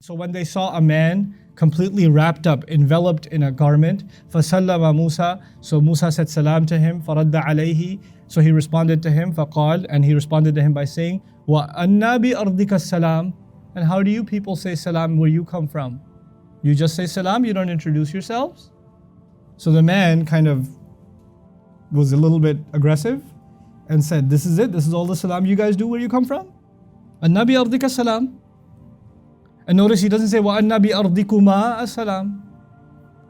So when they saw a man completely wrapped up, enveloped in a garment, فَسَلَّمَ Musa, so Musa said salam to him, فَرَدَّ عَلَيْهِ, so he responded to him, فَقَال, and he responded to him by saying, وَأَنَّا بِأَرْضِكَ السَّلَامِ, and how do you people say salam where you come from? You just say salam, you don't introduce yourselves? So the man kind of was a little bit aggressive and said, this is it, this is all the salam you guys do where you come from? أَنَّا بِأَرْضِكَ السَّلَامِ. And notice he doesn't say وَأَنَّا بِأَرْضِكُمَا السَّلَامِ.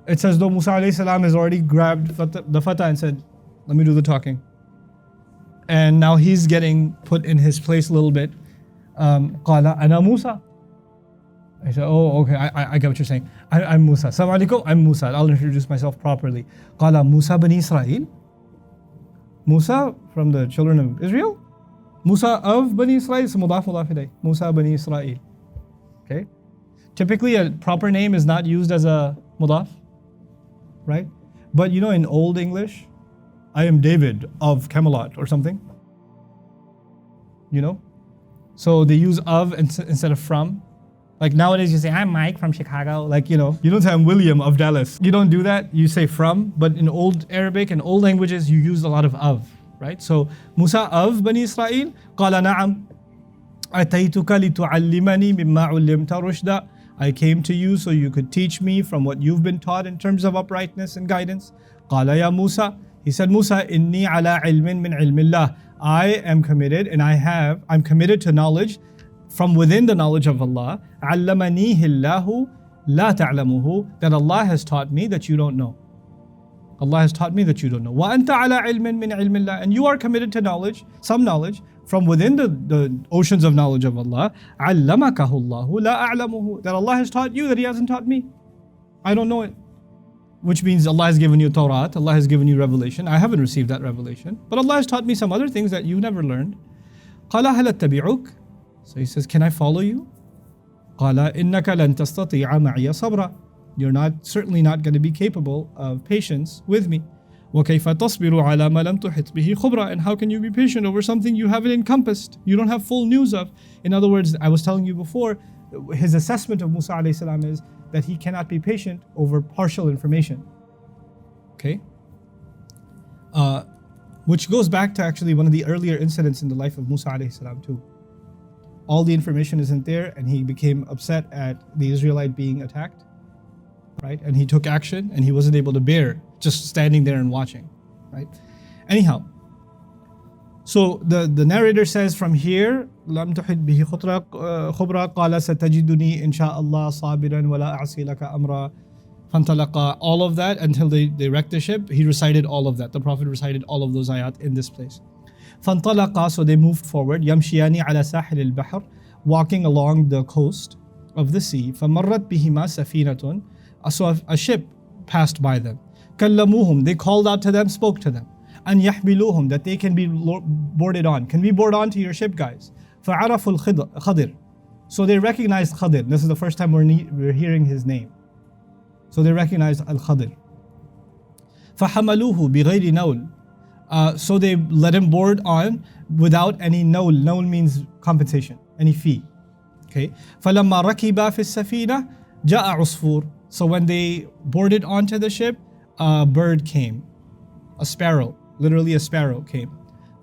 It's as though Musa alayhi salam has already grabbed the fatah and said, let me do the talking. And now he's getting put in his place a little bit. قَالَ أَنَا Musa. I said, oh, okay, I get what you're saying. I'm Musa. Assalamu alaikum, I'm Musa. I'll introduce myself properly. قَالَ Musa bani Israel. Musa from the children of Israel. Musa of Bani Israel. It's mudaf ilayh. Musa bani Israel. Okay. Typically a proper name is not used as a mudaf, right? But you know in Old English, I am David of Camelot or something. You know? So they use of instead of from. Like nowadays you say, I'm Mike from Chicago. Like, you know, you don't say I'm William of Dallas. You don't do that. You say from. But in Old Arabic and old languages, you use a lot of, right? So Musa of Bani Israel, قال نعم. أتيتك لتعلمني مما علمت رشدا. I came to you so you could teach me from what you've been taught in terms of uprightness and guidance. قال يا موسى. He said, Musa, إني على علم من علم الله. I am committed and I'm committed to knowledge from within the knowledge of Allah. علمنيه الله لا تعلمه. That Allah has taught me that you don't know. Allah has taught me that you don't know. وأنت على علم من علم الله. And you are committed to knowledge, some knowledge, from within the oceans of knowledge of Allah. علمكه الله لا أعلمه. That Allah has taught you that He hasn't taught me. I don't know it. Which means Allah has given you Torah, Allah has given you revelation. I haven't received that revelation. But Allah has taught me some other things that you never learned. قال هل أتبعك. So He says, can I follow you? قال إنك لن تستطيع معي صبرا. You're certainly not going to be capable of patience with me. وكيف تصبر على ما لم تحط به خبرا. And how can you be patient over something you haven't encompassed, you don't have full news of? In other words, I was telling you before, his assessment of Musa alayhi salam is that he cannot be patient over partial information. Okay? Which goes back to actually one of the earlier incidents in the life of Musa alayhi salam too. All the information isn't there and he became upset at the Israelite being attacked. Right? And he took action and he wasn't able to bear just standing there and watching. Right? Anyhow, so the narrator says from here, لم تحد به خبرا قال ستجدني إن شاء الله صابرا ولا أعصي لك أمرا فانطلقا. All of that until they wrecked the ship. He recited all of that. The Prophet recited all of those ayat in this place. فانطلقا, so they moved forward. يمشيان على ساحل البحر, walking along the coast of the sea. فمرت بهما سفينة, so a ship passed by them. كلموهم, they called out to them, spoke to them. أن يحملوهم, that they can be boarded on. Can we board on to your ship, guys? فعرفوا الخضر, so they recognized Khidr. This is the first time we're hearing his name. So they recognized Al-Khidr. فحملوه بغير نول, so they let him board on without any نول. نول means compensation, any fee. Okay. فلما ركب في السفينة جاء عصفور. So when they boarded onto the ship, a bird came, a sparrow, literally a sparrow came.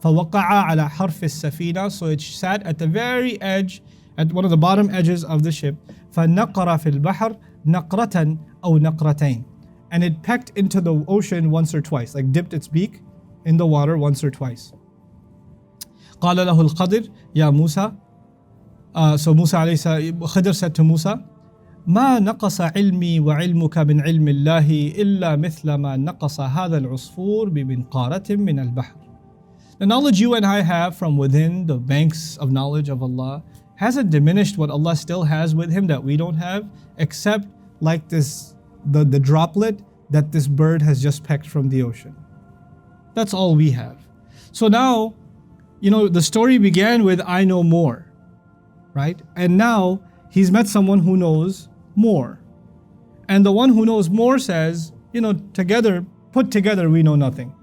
فوقع على حرف السفينة, so it sat at the very edge, at one of the bottom edges of the ship. فنقر في البحر نقرة أو نقرتين, and it pecked into the ocean once or twice, like dipped its beak in the water once or twice. قال له الخضر يا موسى, so Musa alayhi salam, Khidr said to Musa, ما نقص علمي وعلمك من علم الله إلا مثل ما نقص هذا العصفور بمنقارة من البحر. The knowledge you and I have from within the banks of knowledge of Allah hasn't diminished what Allah still has with Him that we don't have, except like this, the droplet that this bird has just pecked from the ocean. That's all we have. So now, you know, the story began with I know more, right? And now he's met someone who knows more. And the one who knows more says, you know, put together, we know nothing.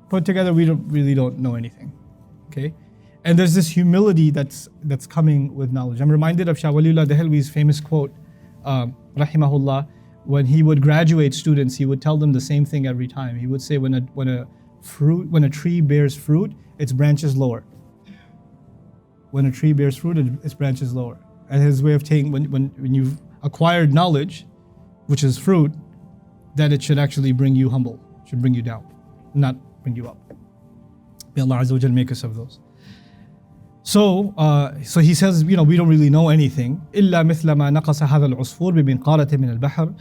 Put together, we really don't know anything. Okay? And there's this humility that's coming with knowledge. I'm reminded of Shah Waliullah Dehelwi's famous quote, rahimahullah, when he would graduate students, he would tell them the same thing every time. He would say, when a tree bears fruit, its branch is lower. When a tree bears fruit, its branch is lower. And his way of taking, when you've acquired knowledge, which is fruit, that it should actually bring you humble, should bring you down, not bring you up. May Allah Azza wa Jal make us of those. So he says, we don't really know anything. إِلَّا مِثْلَ مَا نَقَصَ هَذَا الْعُصْفُورِ بِمِنْقَارَةٍ مِنَ الْبَحْرِ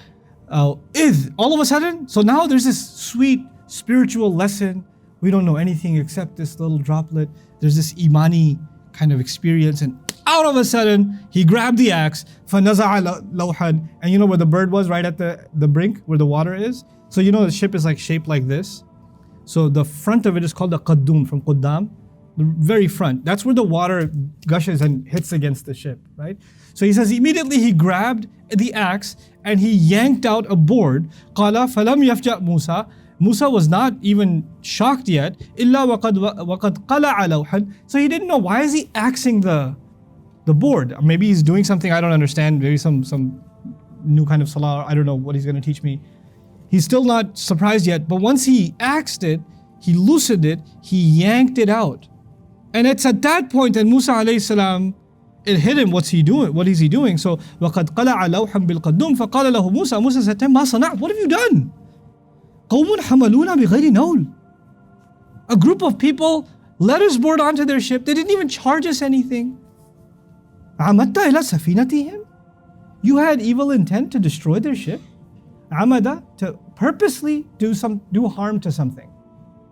إِذْ all of a sudden, so now there's this sweet spiritual lesson. We don't know anything except this little droplet. There's this imani kind of experience, and out of a sudden, he grabbed the axe, فَنَزَعَ لَوْحًا, and you know where the bird was, right at the brink, where the water is? So you know the ship is like shaped like this. So the front of it is called the qaddum, from Quddam. The very front. That's where the water gushes and hits against the ship, right? So he says immediately he grabbed the axe and he yanked out a board. قَالَ فَلَمْ يَفْجَأْ Musa. Musa was not even shocked yet. إِلَّا وَقَدْ قَلَعَ لَوْحًا. So he didn't know, why is he axing the board? Maybe he's doing something I don't understand. Maybe some new kind of salah. I don't know what he's going to teach me. He's still not surprised yet. But once he axed it, he loosened it, he yanked it out. And it's at that point that Musa alayhi salam, it hit him, what's he doing? What is he doing? So, وَقَدْ قَلَعَ لَوْحًا بِالْقَدُّمْ فَقَالَ لَهُ Musa. Musa said to him, مَا صَنَعْتَ? What have you done? قَوْمٌ حَمَلُونَ بِغَيْرِ نَوْلٍ. A group of people let us board onto their ship. They didn't even charge us anything. عَمَدْتَ إِلَى سَفِينَتِهِمْ. You had evil intent to destroy their ship. عَمَدَ, to purposely do harm to something.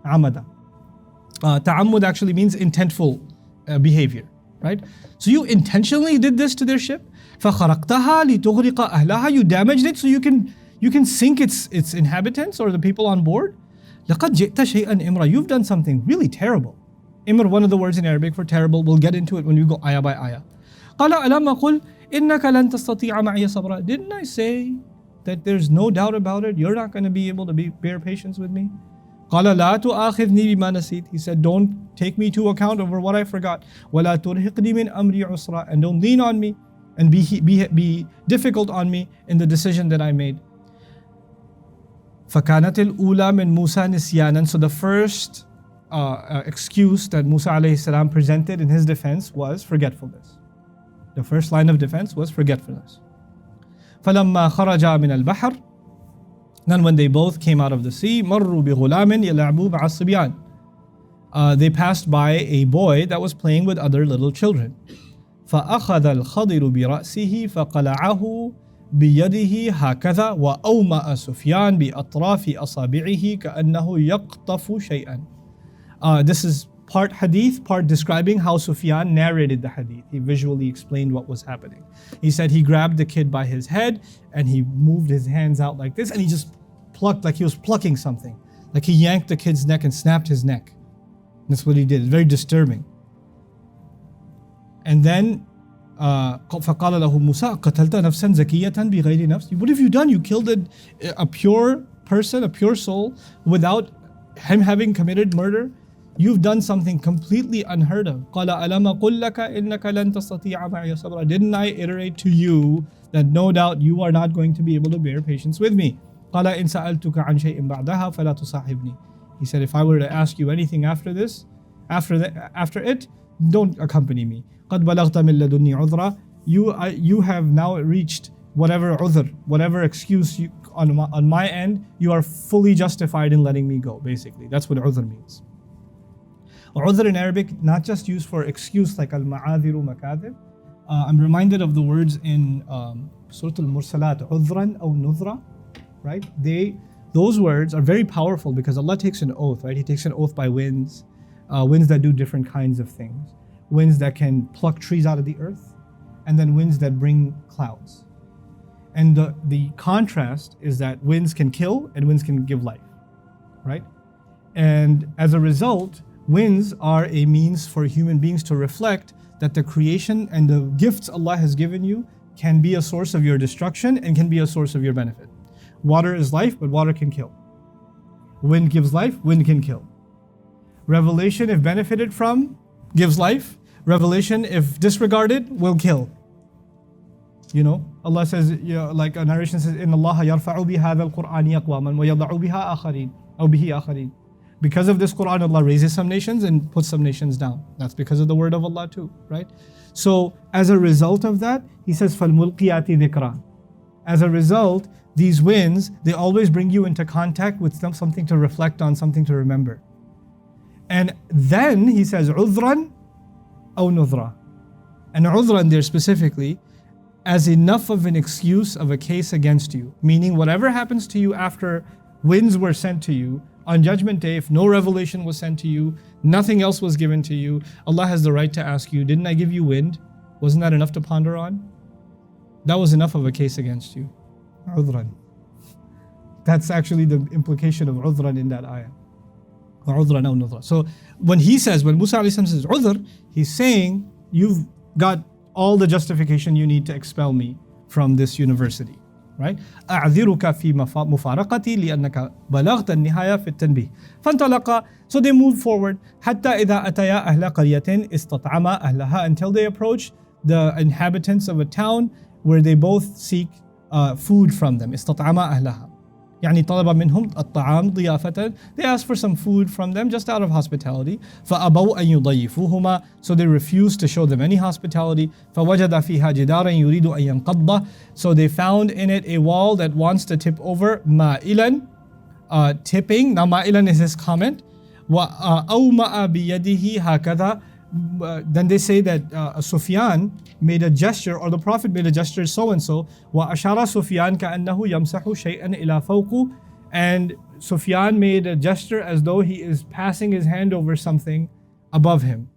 عَمَدَ. Ta'ammud actually means intentful behavior, right? So you intentionally did this to their ship. فَخَرَقْتَهَا لِتُغْرِقَ أَهْلَهَا. You damaged it so you can sink its inhabitants or the people on board. لَقَدْ جِئْتَ شَيْئًا إِمْرًا. You've done something really terrible. Imr, one of the words in Arabic for terrible. We'll get into it when we go ayah by ayah. قَالَ أَلَمْ أَقُلْ إِنَّكَ لَن تَسْتَطِيعَ مَعِيَ صَبْرًا. Didn't I say that there's no doubt about it? You're not going to be able to bear patience with me? قَالَ لَا تُؤَاخِذْنِي بِمَا نَسِيتُ. He said, don't take me to account over what I forgot. وَلَا تُرْهِقْنِي مِنْ أَمْرِي عُسْرًا. And don't lean on me and be difficult on me in the decision that I made. فَكَانَتِ الْأُولَى مِنْ مُوسَى نِسْيَانًا. So the first excuse that Musa alayhi salam presented in his defense was forgetfulness. The first line of defense was forgetfulness. فَلَمَّا خَرَجَا مِنَ الْبَحْرِ. Then when they both came out of the sea, مَرُّوا بِغُلَامٍ يَلَعْبُوا مَعَ الصِّبْيَانِ. They passed by a boy that was playing with other little children. فَأَخَذَ الْخَضِرُ بِرَأْسِهِ فَقَلَعَهُ بِيَدِهِ هَكَذَا وَأَوْمَأَ سُفْيَانُ بِأَطْرَافِ أَصَابِعِهِ كَأَنَّهُ يَقْطَفُ شَيْئًا. This is part hadith, part describing how Sufyan narrated the hadith. He visually explained what was happening. He said he grabbed the kid by his head and he moved his hands out like this and he just plucked like he was plucking something. Like he yanked the kid's neck and snapped his neck. That's what he did. It's very disturbing. And then فَقَالَ لَهُ مُوسَى قَتَلْتَ نَفْسًا زَكِيَّةً بِغَيْرِ نَفْسٍ. What have you done? You killed a pure person, a pure soul, without him having committed murder. You've done something completely unheard of. قَالَ أَلَمَ قُلْ لَكَ إِنَّكَ لَن تَسْتَطِيعَ مَعِيَ صَبْرًا. Didn't I iterate to you that no doubt you are not going to be able to bear patience with me? قَالَ إِن سَأَلْتُكَ عَنْ شَيْءٍ بَعْدَهَا فَلَا تُصَاحِبْنِي. He said, if I were to ask you anything after this, after it, don't accompany me. قَدْ بَلَغْتَ مِن لَدُنِّي عُذْرًا. You have now reached whatever udhr, whatever excuse on my end, you are fully justified in letting me go, basically. That's what udhr means. Udhr in Arabic, not just used for excuse like al-ma'adhiru makadhib. I'm reminded of the words in Surah Al-Mursalat, udhran aw nudhra, right? Those words are very powerful because Allah takes an oath, right? He takes an oath by winds, winds that do different kinds of things, winds that can pluck trees out of the earth, and then winds that bring clouds. And the contrast is that winds can kill and winds can give life, right? And as a result, winds are a means for human beings to reflect that the creation and the gifts Allah has given you can be a source of your destruction and can be a source of your benefit. Water is life, but water can kill. Wind gives life, wind can kill. Revelation, if benefited from, gives life. Revelation, if disregarded, will kill. You know, Allah says, like a narration says, إِنَّ اللَّهَ يَرْفَعُ بِهَذَا الْقُرْآنِ أَقْوَامًا وَيَضَعُ بِهَا آخَرِينَ أو بِهِ آخَرِينَ. Because of this Quran, Allah raises some nations and puts some nations down. That's because of the word of Allah too, right? So as a result of that, He says, فَالْمُلْقِيَاتِ ذِكْرًا. As a result, these winds, they always bring you into contact with something to reflect on, something to remember. And then He says, عُذْرًا أو نُذْرًا. And عُذْرًا there specifically, as enough of an excuse of a case against you. Meaning whatever happens to you after winds were sent to you, on Judgment Day, if no revelation was sent to you, nothing else was given to you, Allah has the right to ask you, didn't I give you wind? Wasn't that enough to ponder on? That was enough of a case against you. عُذْرًا. That's actually the implication of عُذْرًا in that ayah. عُذْرًا أو نُذْرًا. So when Musa alayhi salam says عُذْر, he's saying, you've got all the justification you need to expel me from this university, right? أعذرك في مفارقتي لأنك بلغت النهاية في التنبيه. فانطلقا. So they moved forward حتى إذا أتيا أهل قرية استطعما أهلها, until they approach the inhabitants of a town where they both seek food from them. استطعما أهلها. يعني طلب منهم الطعام ضيافة. They asked for some food from them just out of hospitality. فأبوا أن يضيفوهما. So they refused to show them any hospitality. فوجد فيها جدارا يريد أن ينقض. So they found in it a wall that wants to tip over. مائلا, tipping. Now مائلا is his comment. وأومأ بيده هكذا. Then they say that Sufyan made a gesture, or the Prophet made a gesture so and so. وأشار سفيان كأنه يمسح شيئا إلى فوق. And Sufyan made a gesture as though he is passing his hand over something above him,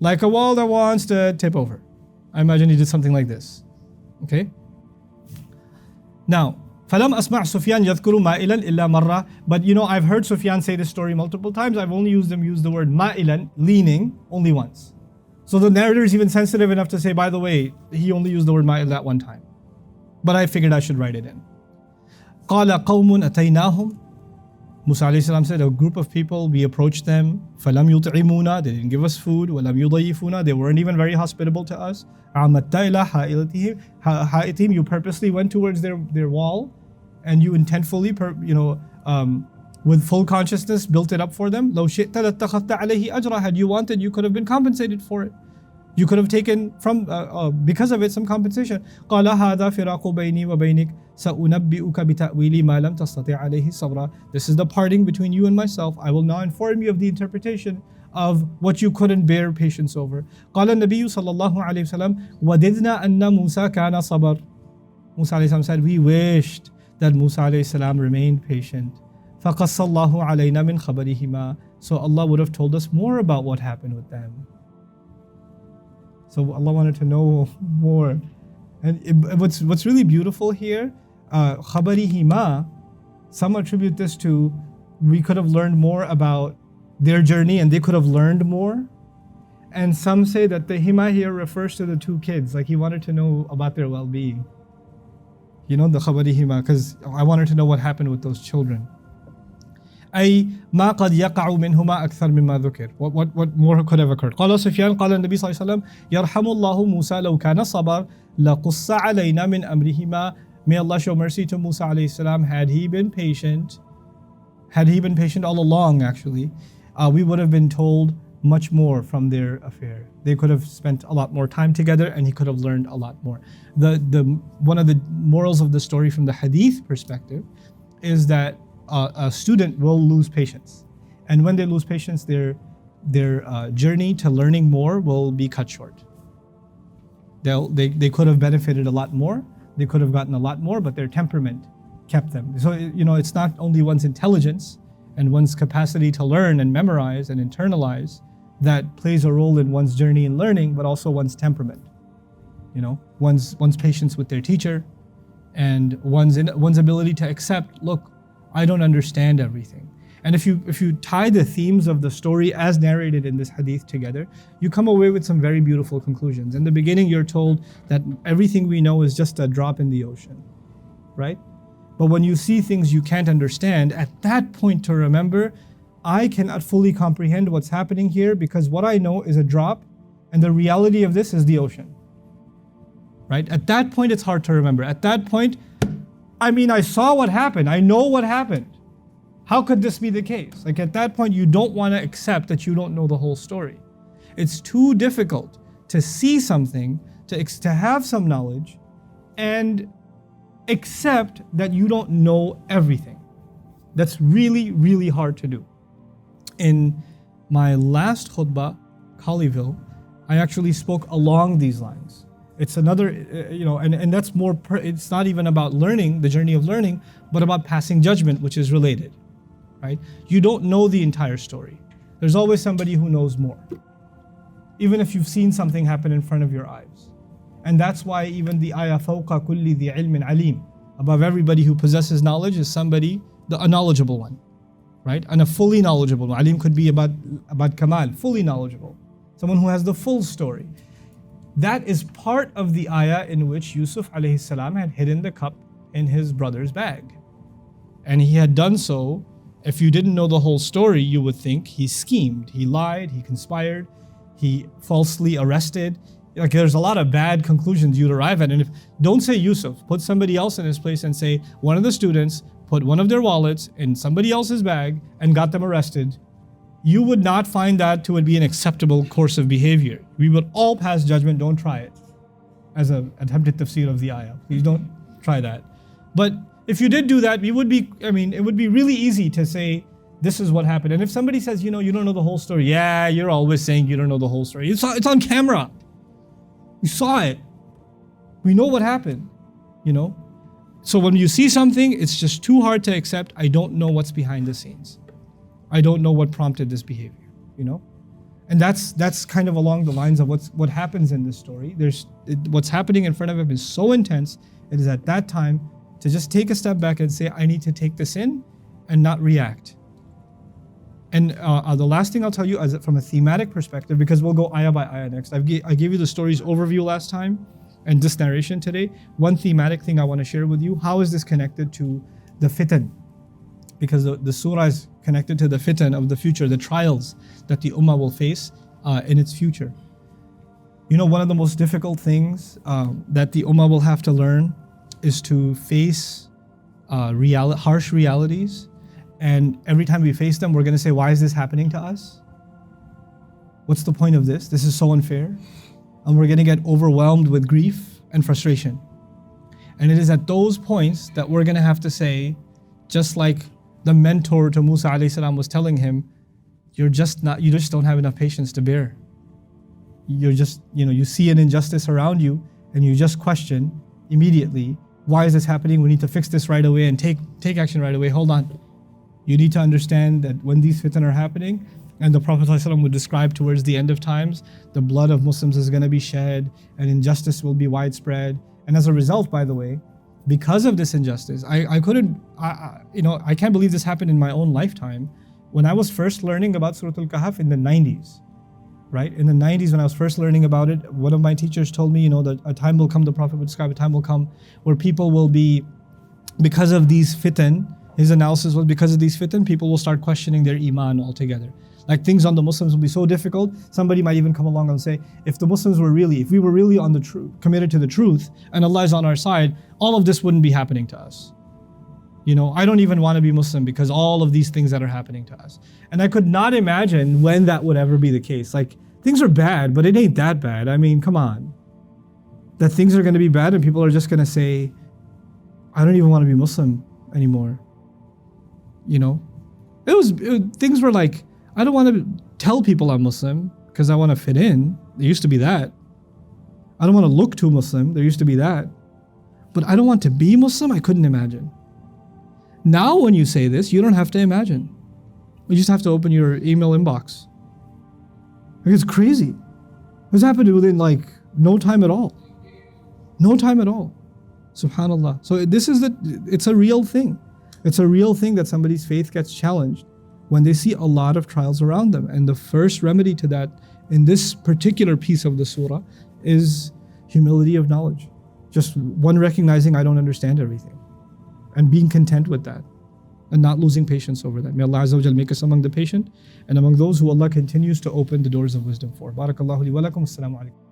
like a wall that wants to tip over. I imagine he did something like this. Okay. Now, فلم أسمع سفيان يذكر مائلا إلا مرة. But you know, I've heard Sufyan say this story multiple times. I've only use the word مائلا, leaning, only once. So the narrator is even sensitive enough to say, by the way, he only used the word مائل that one time. But I figured I should write it in. قال قوم أتيناهم. Musa alayhi salam said, a group of people, we approached them. فلم يطعمونا. They didn't give us food. ولم يضيفونا. They weren't even very hospitable to us. عمدت إلى حائطهم. You purposely went towards their wall, and you intentfully, with full consciousness, built it up for them. لو شئت لاتخذت عليه أجرا. Had you wanted, you could have been compensated for it. You could have taken from because of it some compensation. قال هذا فراق بيني وبينك سأنبئك بتأويل ما لم تستطع عليه صبرا. This is the parting between you and myself. I will now inform you of the interpretation of what you couldn't bear patience over. قال النبي صلى الله عليه وسلم وددنا أن موسى كان صبر. Musa alayhi salam said, we wished that Musa alayhi salam remained patient. فقص الله علينا من خبرهما. So Allah would have told us more about what happened with them. So Allah wanted to know more. And what's really beautiful here, خبرهما, some attribute this to, we could have learned more about their journey and they could have learned more. And some say that the hima here refers to the two kids, like he wanted to know about their well-being. You know, the khabarihima, because I wanted to know what happened with those children. أي ما قد يقع منهما أكثر مما ذكر. What more could have occurred? قال سفيان قال النبي صلى الله عليه وسلم يرحم الله موسى لو كان صبر لقص علينا من أمرهما. May Allah show mercy to Musa alayhi salam. Had he been patient all along, actually, we would have been told much more from their affair. They could have spent a lot more time together and he could have learned a lot more. One of the morals of the story from the hadith perspective is that a student will lose patience. And when they lose patience, their journey to learning more will be cut short. They could have benefited a lot more, they could have gotten a lot more, but their temperament kept them. So, you know, it's not only one's intelligence and one's capacity to learn and memorize and internalize that plays a role in one's journey in learning, but also one's temperament. You know, one's patience with their teacher, and one's ability to accept, look, I don't understand everything. And if you tie the themes of the story as narrated in this hadith together, you come away with some very beautiful conclusions. In the beginning, you're told that everything we know is just a drop in the ocean, right? But when you see things you can't understand, at that point to remember, I cannot fully comprehend what's happening here because what I know is a drop and the reality of this is the ocean. Right? At that point, it's hard to remember. At that point, I saw what happened. I know what happened. How could this be the case? Like at that point, you don't want to accept that you don't know the whole story. It's too difficult to see something, to have some knowledge, and accept that you don't know everything. That's really, really hard to do. In my last khutbah, Colleyville, I actually spoke along these lines. It's another, and that's more, it's not even about learning, the journey of learning, but about passing judgment, which is related, right? You don't know the entire story. There's always somebody who knows more, even if you've seen something happen in front of your eyes. And that's why even the ayah, فَوْقَ كُلِّ ذِي عِلْمٍ عَلِيمٍ, above everybody who possesses knowledge is somebody, a knowledgeable one, right? And a fully knowledgeable one. Alim could be about kamal, fully knowledgeable. Someone who has the full story. That is part of the ayah in which Yusuf alayhi salam had hidden the cup in his brother's bag. And he had done so, if you didn't know the whole story, you would think he schemed, he lied, he conspired, he falsely arrested. Like there's a lot of bad conclusions you'd arrive at. And don't say Yusuf, put somebody else in his place and say one of the students put one of their wallets in somebody else's bag and got them arrested. You would not find that to be an acceptable course of behavior. We would all pass judgment. Don't try it as an attempted tafsir of the ayah. Please don't try that. But if you did do that, it would be really easy to say, this is what happened. And if somebody says, you don't know the whole story. Yeah, you're always saying you don't know the whole story. It's on camera. You saw it. We know what happened, So when you see something, it's just too hard to accept. I don't know what's behind the scenes. I don't know what prompted this behavior, And that's kind of along the lines of what happens in this story. What's happening in front of him is so intense. It is at that time to just take a step back and say, I need to take this in and not react. And the last thing I'll tell you is from a thematic perspective, because we'll go ayah by ayah next. I gave you the story's overview last time and this narration today. One thematic thing I want to share with you, how is this connected to the fitan? Because the surah is connected to the fitan of the future, the trials that the ummah will face in its future. One of the most difficult things that the ummah will have to learn is to face harsh realities. And every time we face them, we're going to say, why is this happening to us? What's the point of this? This is so unfair. And we're going to get overwhelmed with grief and frustration. And it is at those points that we're going to have to say, just like the mentor to Musa alayhi salam was telling him, you just don't have enough patience to bear. You're just, you see an injustice around you and you just question immediately, why is this happening? We need to fix this right away and take action right away. Hold on. You need to understand that when these fitan are happening, and the Prophet ﷺ would describe towards the end of times, the blood of Muslims is going to be shed and injustice will be widespread. And as a result, by the way, because of this injustice, I can't believe this happened in my own lifetime. When I was first learning about Surah Kahf in the 90s, right? In the 90s when I was first learning about it, one of my teachers told me, that a time will come, the Prophet would describe a time will come where people will be, because of these fitan, his analysis was because of these fitan, people will start questioning their iman altogether. Like things on the Muslims will be so difficult, somebody might even come along and say, if we were really on the truth, committed to the truth, and Allah is on our side, all of this wouldn't be happening to us. I don't even want to be Muslim because all of these things that are happening to us. And I could not imagine when that would ever be the case. Like things are bad, but it ain't that bad. Come on. That things are going to be bad and people are just going to say, I don't even want to be Muslim anymore. Things were like, I don't want to tell people I'm Muslim because I want to fit in. There used to be that. I don't want to look too Muslim. There used to be that. But I don't want to be Muslim. I couldn't imagine. Now when you say this, you don't have to imagine. You just have to open your email inbox. It's crazy. This happened within no time at all. No time at all. Subhanallah. So it's a real thing. It's a real thing that somebody's faith gets challenged when they see a lot of trials around them. And the first remedy to that in this particular piece of the surah is humility of knowledge. Just one recognizing I don't understand everything and being content with that. and not losing patience over that. May Allah Azza wa Jal make us among the patient and among those who Allah continues to open the doors of wisdom for. Barakallahu li wa lakum. Assalamu alaikum.